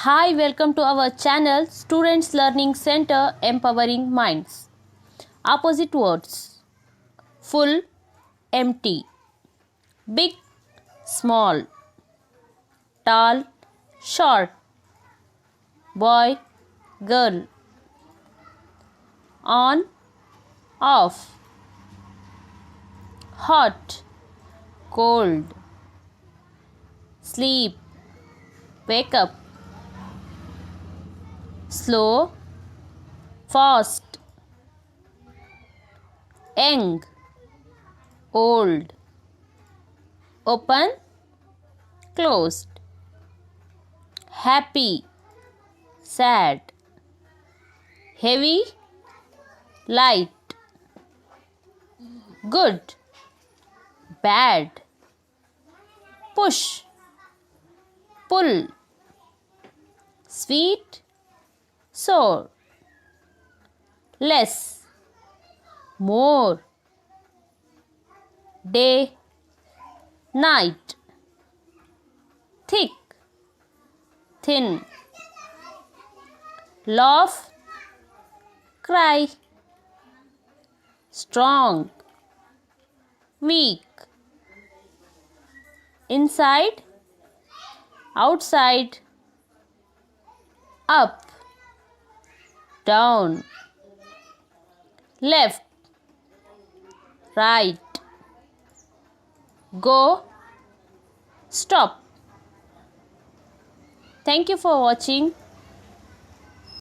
Hi, welcome to our channel Students Learning Center Empowering Minds. Opposite words: full, empty; big, small; tall, short; boy, girl; on, off; hot, cold; sleep, wake up; slow, fast; young, old; open, closed; happy, sad; heavy, light; good, bad; push, pull; sweet, sour; less, more; day, night; thick, thin; laugh, cry; strong, weak; inside, outside; up, down; left, right; go, stop. Thank you for watching.